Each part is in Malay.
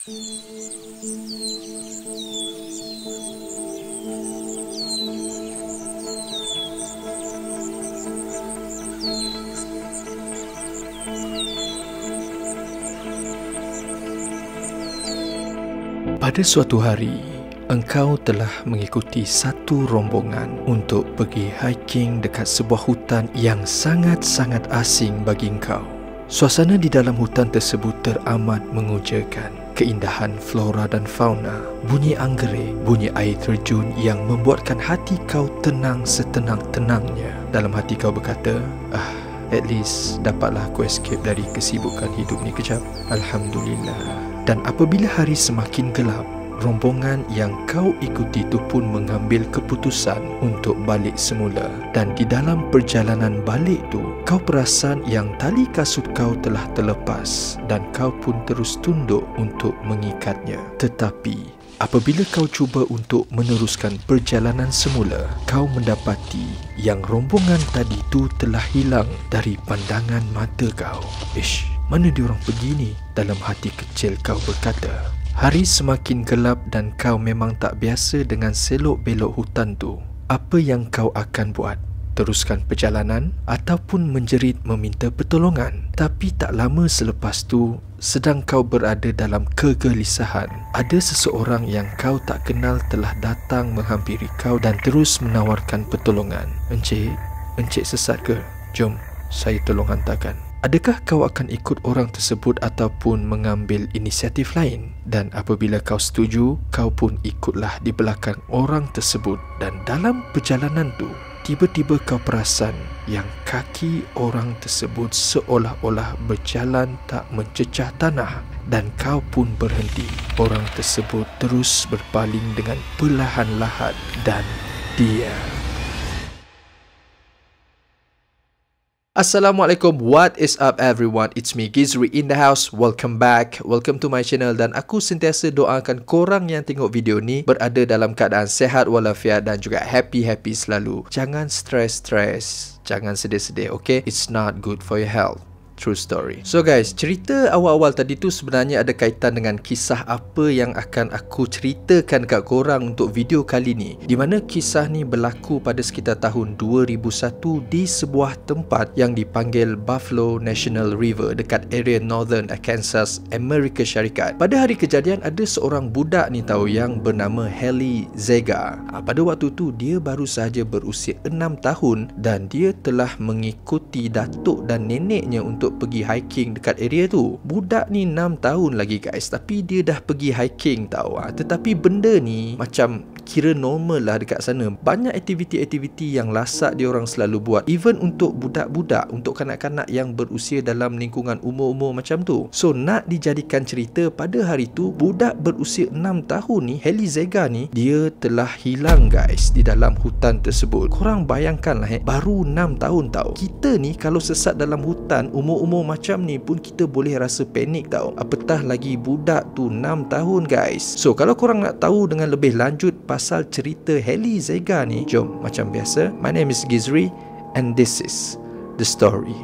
Pada suatu hari, engkau telah mengikuti satu rombongan untuk pergi hiking dekat sebuah hutan yang sangat-sangat asing bagi engkau. Suasana di dalam hutan tersebut teramat mengujakan. Keindahan flora dan fauna, bunyi anggerek, bunyi air terjun yang membuatkan hati kau tenang setenang-tenangnya. Dalam hati kau berkata, at least dapatlah aku escape dari kesibukan hidup ni kejap. Alhamdulillah. Dan apabila hari semakin gelap, rombongan yang kau ikuti itu pun mengambil keputusan untuk balik semula. Dan di dalam perjalanan balik tu, kau perasan yang tali kasut kau telah terlepas dan kau pun terus tunduk untuk mengikatnya. Tetapi apabila kau cuba untuk meneruskan perjalanan semula, kau mendapati yang rombongan tadi tu telah hilang dari pandangan mata kau. Ish, mana diorang pergi ni? Dalam hati kecil kau berkata. Hari semakin gelap dan kau memang tak biasa dengan selok-belok hutan tu. Apa yang kau akan buat? Teruskan perjalanan ataupun menjerit meminta pertolongan? Tapi tak lama selepas tu, sedang kau berada dalam kegelisahan, ada seseorang yang kau tak kenal telah datang menghampiri kau dan terus menawarkan pertolongan. Encik sesat ke? Jom, saya tolong hantarkan. Adakah kau akan ikut orang tersebut ataupun mengambil inisiatif lain? Dan apabila kau setuju, kau pun ikutlah di belakang orang tersebut. Dan dalam perjalanan tu, tiba-tiba kau perasan yang kaki orang tersebut seolah-olah berjalan tak mencecah tanah. Dan kau pun berhenti. Orang tersebut terus berpaling dengan perlahan-lahan dan diam. Assalamualaikum, what is up everyone? It's me Gizri in the house. Welcome back, welcome to my channel. Dan aku sentiasa doakan korang yang tengok video ni berada dalam keadaan sehat walafiat dan juga happy selalu. Jangan stress, jangan sedih-sedih, okay? It's not good for your health. True story. So guys, cerita awal-awal tadi tu sebenarnya ada kaitan dengan kisah apa yang akan aku ceritakan kat korang untuk video kali ni. Di mana kisah ni berlaku pada sekitar tahun 2001 di sebuah tempat yang dipanggil Buffalo National River dekat area Northern Arkansas, Amerika Syarikat. Pada hari kejadian ada seorang budak ni tahu yang bernama Haley Zega. Pada waktu tu dia baru sahaja berusia 6 tahun dan dia telah mengikuti datuk dan neneknya untuk pergi hiking dekat area tu. Budak ni 6 tahun lagi guys, tapi dia dah pergi hiking tau. Tetapi benda ni macam kira normal lah dekat sana. Banyak aktiviti-aktiviti yang lasak dia orang selalu buat, even untuk budak-budak, untuk kanak-kanak yang berusia dalam lingkungan umur-umur macam tu. So nak dijadikan cerita, pada hari tu budak berusia 6 tahun ni, Haley Zega ni, dia telah hilang guys di dalam hutan tersebut. Korang bayangkan lah baru 6 tahun tau. Kita ni kalau sesat dalam hutan umur-umur macam ni pun kita boleh rasa panik tau, apatah lagi budak tu 6 tahun guys. So kalau korang nak tahu dengan lebih lanjut pasal cerita Haley Zega ni, jom macam biasa, my name is Gizri and this is the story.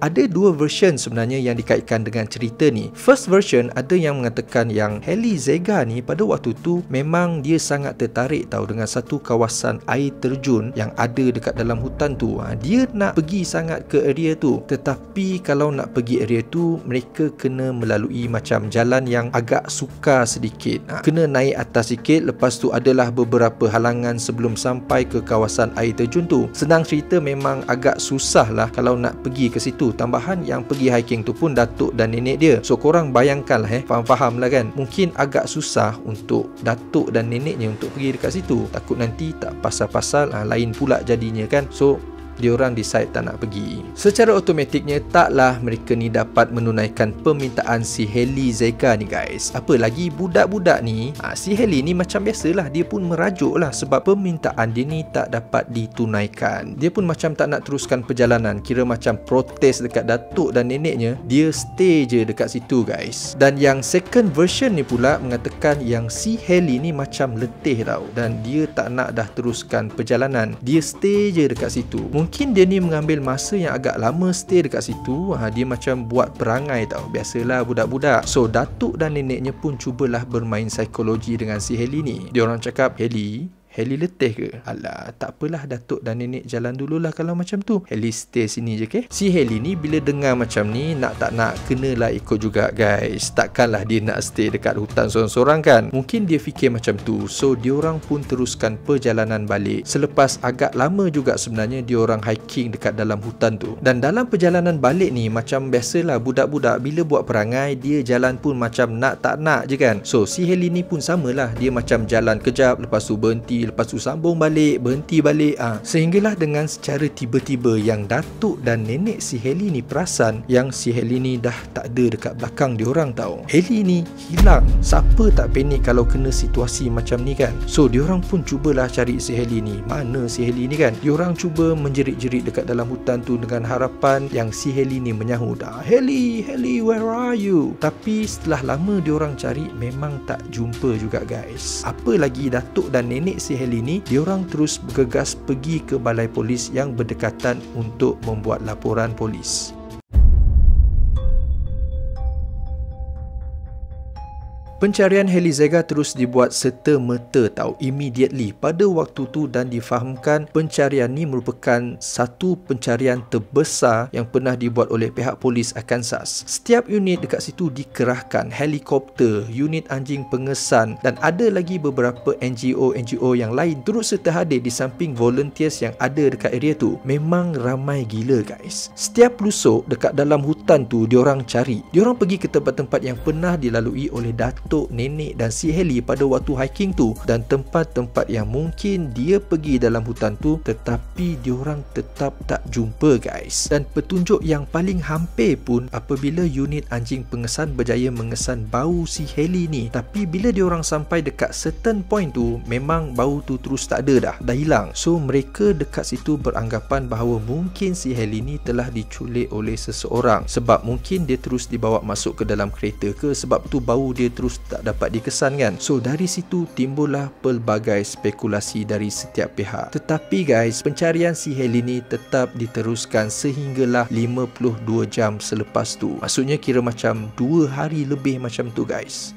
Ada dua version sebenarnya yang dikaitkan dengan cerita ni. First version ada yang mengatakan yang Haley Zega ni pada waktu tu memang dia sangat tertarik tahu dengan satu kawasan air terjun yang ada dekat dalam hutan tu. Dia nak pergi sangat ke area tu. Tetapi kalau nak pergi area tu, mereka kena melalui macam jalan yang agak sukar sedikit. Kena naik atas sikit, lepas tu adalah beberapa halangan sebelum sampai ke kawasan air terjun tu. Senang cerita memang agak susah lah kalau nak pergi ke situ. Tambahan yang pergi hiking tu pun datuk dan nenek dia. So korang bayangkan lah faham-faham lah kan. Mungkin agak susah untuk datuk dan neneknya untuk pergi dekat situ. Takut nanti tak pasal-pasal lain pula jadinya kan. So diorang decide tak nak pergi. Secara automatiknya taklah mereka ni dapat menunaikan permintaan si Heli Zega ni guys. Apa lagi budak-budak ni, si Heli ni macam biasalah, dia pun merajuk lah sebab permintaan dia ni tak dapat ditunaikan. Dia pun macam tak nak teruskan perjalanan, kira macam protes dekat datuk dan neneknya. Dia stay je dekat situ guys. Dan yang second version ni pula mengatakan yang si Heli ni macam letih tau, dan dia tak nak dah teruskan perjalanan. Dia stay je dekat situ. Mungkin dia ni mengambil masa yang agak lama stay dekat situ. Dia macam buat perangai tau. Biasalah budak-budak. So datuk dan neneknya pun cubalah bermain psikologi dengan si Heli ni. Dia orang cakap, Heli letih ke? Alah, tak apalah datuk dan nenek jalan dululah kalau macam tu. Heli stay sini je, okay? Si Heli ni bila dengar macam ni, nak tak nak kenalah ikut juga guys. Takkanlah dia nak stay dekat hutan sorang-sorang kan? Mungkin dia fikir macam tu. So diorang pun teruskan perjalanan balik. Selepas agak lama juga sebenarnya diorang hiking dekat dalam hutan tu. Dan dalam perjalanan balik ni, macam biasalah budak-budak bila buat perangai, dia jalan pun macam nak tak nak je kan? So si Heli ni pun samalah. Dia macam jalan kejap, lepas tu berhenti, lepas tu sambung balik, berhenti balik. Sehinggalah dengan secara tiba-tiba yang datuk dan nenek si Heli ni perasan yang si Heli ni dah tak ada dekat belakang diorang tau. Heli ni hilang. Siapa tak panik kalau kena situasi macam ni kan? So diorang pun cubalah cari si Heli ni. Mana si Heli ni kan? Diorang cuba menjerit-jerit dekat dalam hutan tu dengan harapan yang si Heli ni menyahut, Heli, where are you? Tapi setelah lama diorang cari, memang tak jumpa juga guys. Apa lagi datuk dan nenek si Heli ni, diorang terus bergegas pergi ke balai polis yang berdekatan untuk membuat laporan polis. Pencarian Heli Zega terus dibuat serta-merta tau, immediately pada waktu tu, dan difahamkan pencarian ni merupakan satu pencarian terbesar yang pernah dibuat oleh pihak polis Arkansas. Setiap unit dekat situ dikerahkan, helikopter, unit anjing pengesan, dan ada lagi beberapa NGO yang lain turut serta hadir di samping volunteers yang ada dekat area tu. Memang ramai gila guys. Setiap lusuk dekat dalam hutan tu diorang cari. Diorang pergi ke tempat-tempat yang pernah dilalui oleh datuk, nenek dan si Heli pada waktu hiking tu, dan tempat-tempat yang mungkin dia pergi dalam hutan tu tetapi diorang tetap tak jumpa guys. Dan petunjuk yang paling hampir pun apabila unit anjing pengesan berjaya mengesan bau si Heli ni, tapi bila diorang sampai dekat certain point tu, memang bau tu terus tak ada dah hilang. So mereka dekat situ beranggapan bahawa mungkin si Heli ni telah diculik oleh seseorang, sebab mungkin dia terus dibawa masuk ke dalam kereta ke, sebab tu bau dia terus tak dapat dikesan kan. So dari situ timbullah pelbagai spekulasi dari setiap pihak. Tetapi guys, pencarian si Heli ni tetap diteruskan sehinggalah 52 jam selepas tu. Maksudnya kira macam 2 hari lebih macam tu guys.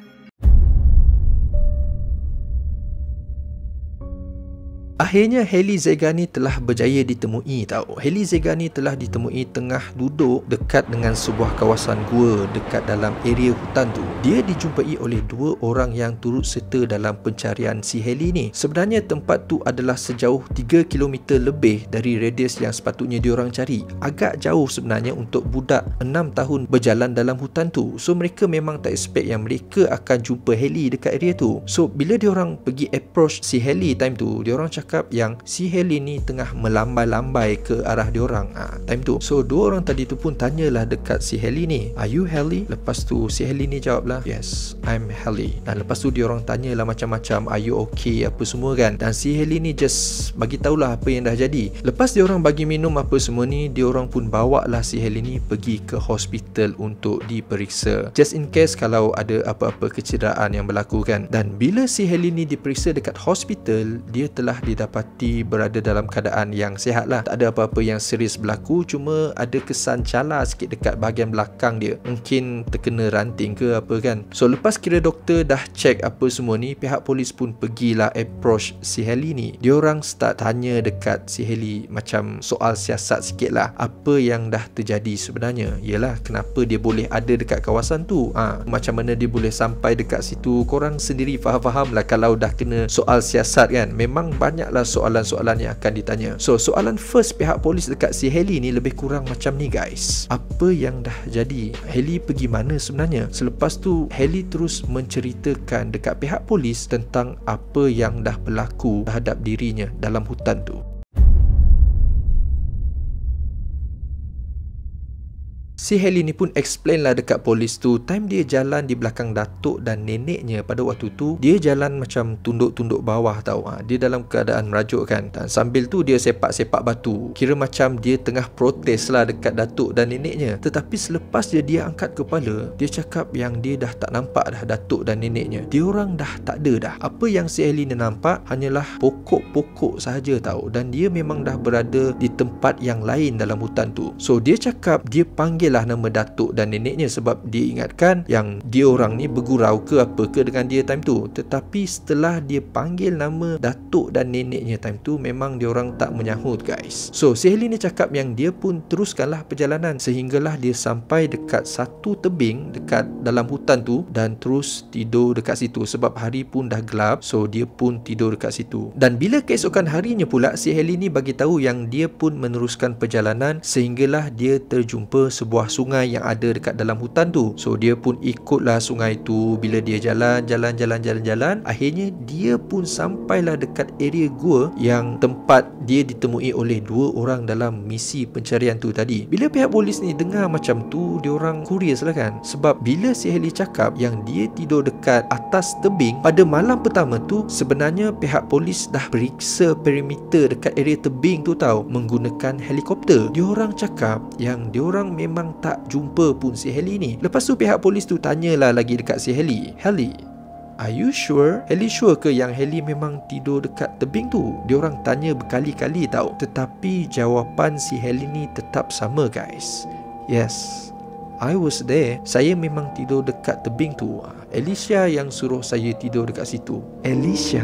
Akhirnya Heli Zega ni telah berjaya ditemui tau. Heli Zega ni telah ditemui tengah duduk dekat dengan sebuah kawasan gua dekat dalam area hutan tu. Dia dijumpai oleh 2 orang yang turut serta dalam pencarian si Heli ni. Sebenarnya tempat tu adalah sejauh 3 km lebih dari radius yang sepatutnya diorang cari. Agak jauh sebenarnya untuk budak 6 tahun berjalan dalam hutan tu. So mereka memang tak expect yang mereka akan jumpa Heli dekat area tu. So bila diorang pergi approach si Heli time tu, diorang cakap yang si Heli ni tengah melambai-lambai ke arah diorang time tu. So 2 orang tadi tu pun tanyalah dekat si Heli ni, "Are you Heli?" Lepas tu si Heli ni jawablah, "Yes, I'm Heli." Dan lepas tu diorang tanyalah macam-macam, "Are you okay?" apa semua kan. Dan si Heli ni just bagi tahulah apa yang dah jadi. Lepas diorang bagi minum apa semua ni, diorang pun bawalah si Heli ni pergi ke hospital untuk diperiksa, just in case kalau ada apa-apa kecederaan yang berlaku kan. Dan bila si Heli ni diperiksa dekat hospital, dia telah didapati berada dalam keadaan yang sihat lah. Tak ada apa-apa yang serius berlaku, cuma ada kesan cala sikit dekat bahagian belakang dia. Mungkin terkena ranting ke apa kan. So lepas kira doktor dah check apa semua ni, pihak polis pun pergilah approach si Heli ni. Diorang start tanya dekat si Heli macam soal siasat sikit lah. Apa yang dah terjadi sebenarnya? Yelah, kenapa dia boleh ada dekat kawasan tu? Macam mana dia boleh sampai dekat situ? Korang sendiri faham-faham lah kalau dah kena soal siasat kan. Memang banyaklah soalan-soalan yang akan ditanya. So soalan first pihak polis dekat si Heli ni lebih kurang macam ni guys. Apa yang dah jadi? Heli pergi mana sebenarnya? Selepas tu Heli terus menceritakan dekat pihak polis tentang apa yang dah berlaku terhadap dirinya dalam hutan tu. Si Heli ni pun explain lah dekat polis tu, time dia jalan di belakang datuk dan neneknya pada waktu tu, dia jalan macam tunduk-tunduk bawah tau. Dia dalam keadaan merajuk kan, dan sambil tu dia sepak-sepak batu, kira macam dia tengah protes lah dekat datuk dan neneknya. Tetapi selepas dia angkat kepala, dia cakap yang dia dah tak nampak dah datuk dan neneknya. Dia orang dah tak ada dah. Apa yang si Heli ni nampak hanyalah pokok-pokok sahaja tau, dan dia memang dah berada di tempat yang lain dalam hutan tu. So dia cakap dia panggil lah nama datuk dan neneknya sebab dia ingatkan yang dia orang ni bergurau ke apa ke dengan dia time tu. Tetapi setelah dia panggil nama datuk dan neneknya time tu, memang dia orang tak menyahut guys. So si Heli ni cakap yang dia pun teruskanlah perjalanan sehinggalah dia sampai dekat satu tebing dekat dalam hutan tu, dan terus tidur dekat situ sebab hari pun dah gelap. So dia pun tidur dekat situ. Dan bila keesokan harinya pula, si Heli ni bagi tahu yang dia pun meneruskan perjalanan sehinggalah dia terjumpa sebuah sungai yang ada dekat dalam hutan tu. So dia pun ikutlah sungai tu. Bila dia jalan, akhirnya dia pun sampailah dekat area gua yang tempat dia ditemui oleh dua orang dalam misi pencarian tu tadi. Bila pihak polis ni dengar macam tu, dia orang curious lah kan, sebab bila si Heli cakap yang dia tidur dekat atas tebing pada malam pertama tu, sebenarnya pihak polis dah periksa perimeter dekat area tebing tu tau, menggunakan helikopter. Dia orang cakap yang dia orang memang tak jumpa pun si Heli ni. Lepas tu pihak polis tu tanyalah lagi dekat si Heli, are you sure? Heli sure ke yang Heli memang tidur dekat tebing tu? Dia orang tanya berkali-kali tau. Tetapi jawapan si Heli ni tetap sama guys. Yes, I was there. Saya memang tidur dekat tebing tu. Alicia yang suruh saya tidur dekat situ. Alicia?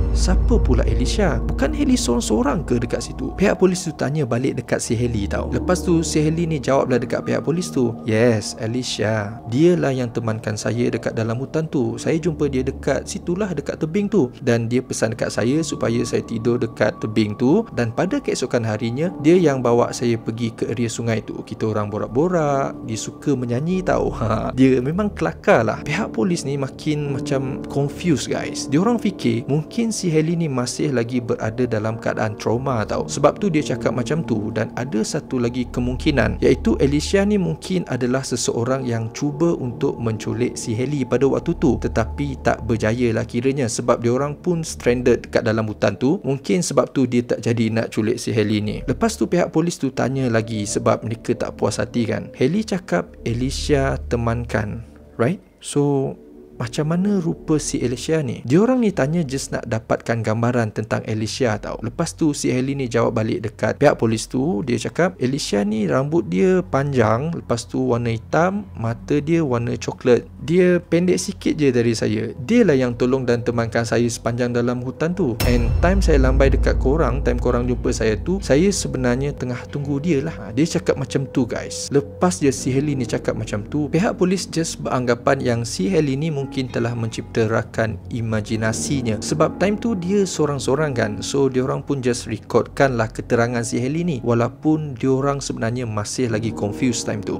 Siapa pula Alicia? Bukan Heli seorang-seorang ke dekat situ? Pihak polis tu tanya balik dekat si Heli tau. Lepas tu si Heli ni jawablah dekat pihak polis tu, yes, Alicia. Dialah yang temankan saya dekat dalam hutan tu. Saya jumpa dia dekat situlah, dekat tebing tu. Dan dia pesan dekat saya supaya saya tidur dekat tebing tu. Dan pada keesokan harinya, dia yang bawa saya pergi ke area sungai tu. Kita orang borak-borak. Dia suka menyanyi tau. Dia memang kelakar lah. Pihak polis ni makin macam confused guys. Dia orang fikir mungkin si Heli ni masih lagi berada dalam keadaan trauma tau. Sebab tu dia cakap macam tu. Dan ada satu lagi kemungkinan, iaitu Alicia ni mungkin adalah seseorang yang cuba untuk menculik si Heli pada waktu tu, tetapi tak berjaya lah kiranya, sebab dia orang pun stranded kat dalam hutan tu. Mungkin sebab tu dia tak jadi nak culik si Heli ni. Lepas tu pihak polis tu tanya lagi sebab mereka tak puas hati kan. Heli cakap Alicia temankan, right? So macam mana rupa si Alicia ni? Diorang ni tanya just nak dapatkan gambaran tentang Alicia tau. Lepas tu si Heli ni jawab balik dekat pihak polis tu. Dia cakap Alicia ni rambut dia panjang, lepas tu warna hitam, mata dia warna coklat. Dia pendek sikit je dari saya. Dia lah yang tolong dan temankan saya sepanjang dalam hutan tu. And time saya lambai dekat korang, time korang jumpa saya tu, saya sebenarnya tengah tunggu dia lah. Dia cakap macam tu guys. Lepas je si Heli ni cakap macam tu, pihak polis just beranggapan yang si Heli ni mungkin telah menciptakan imajinasinya, sebab time tu dia seorang-seorang kan. So diorang pun just recordkan lah keterangan si Heli ni, walaupun diorang sebenarnya masih lagi confused time tu.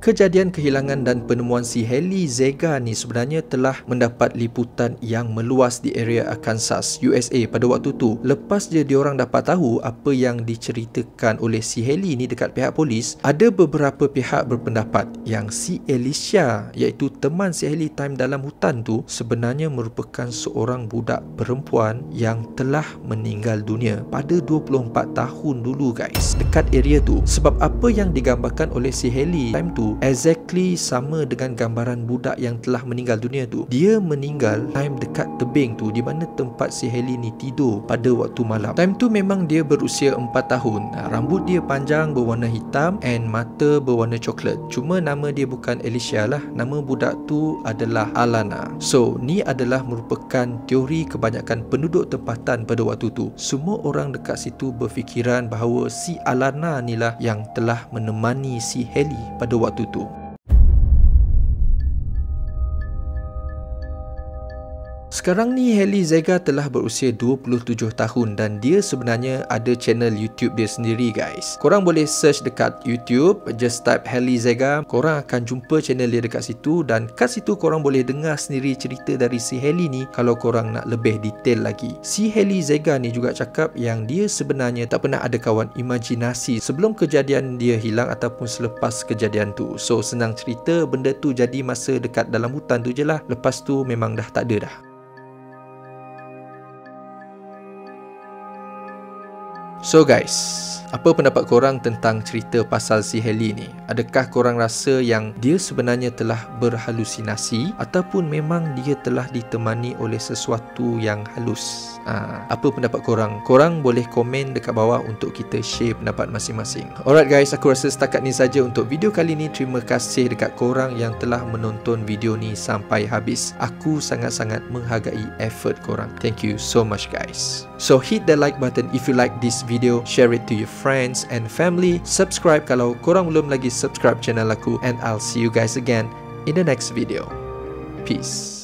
Kejadian kehilangan dan penemuan si Heli Zega ni sebenarnya telah mendapat liputan yang meluas di area Arkansas, USA pada waktu tu. Lepas je diorang dapat tahu apa yang diceritakan oleh si Heli ni dekat pihak polis, ada beberapa pihak berpendapat yang si Alicia, iaitu teman si Heli time dalam hutan tu, sebenarnya merupakan seorang budak perempuan yang telah meninggal dunia pada 24 tahun dulu guys, dekat area tu. Sebab apa yang digambarkan oleh si Heli time tu exactly sama dengan gambaran budak yang telah meninggal dunia tu. Dia meninggal time dekat tebing tu, di mana tempat si Heli ni tidur pada waktu malam. Time tu memang dia berusia 4 tahun. Rambut dia panjang berwarna hitam and mata berwarna coklat. Cuma nama dia bukan Alicia lah. Nama budak tu adalah Alana. So ni adalah merupakan teori kebanyakan penduduk tempatan pada waktu tu. Semua orang dekat situ berfikiran bahawa si Alana ni lah yang telah menemani si Heli pada waktu tu. Sekarang ni Hailey Zega telah berusia 27 tahun dan dia sebenarnya ada channel YouTube dia sendiri guys. Korang boleh search dekat YouTube, just type Hailey Zega, korang akan jumpa channel dia dekat situ dan kat situ korang boleh dengar sendiri cerita dari si Hailey ni kalau korang nak lebih detail lagi. Si Hailey Zega ni juga cakap yang dia sebenarnya tak pernah ada kawan imajinasi sebelum kejadian dia hilang ataupun selepas kejadian tu. So senang cerita, benda tu jadi masa dekat dalam hutan tu je lah. Lepas tu memang dah tak ada dah. So guys, apa pendapat korang tentang cerita pasal si Hailey ni? Adakah korang rasa yang dia sebenarnya telah berhalusinasi ataupun memang dia telah ditemani oleh sesuatu yang halus? Apa pendapat korang? Korang boleh komen dekat bawah untuk kita share pendapat masing-masing. Alright guys, aku rasa setakat ni saja untuk video kali ni. Terima kasih dekat korang yang telah menonton video ni sampai habis. Aku sangat-sangat menghargai effort korang. Thank you so much guys. So hit the like button if you like this video, share it to your friends and family, subscribe kalau korang belum lagi subscribe channel aku, and I'll see you guys again in the next video. Peace.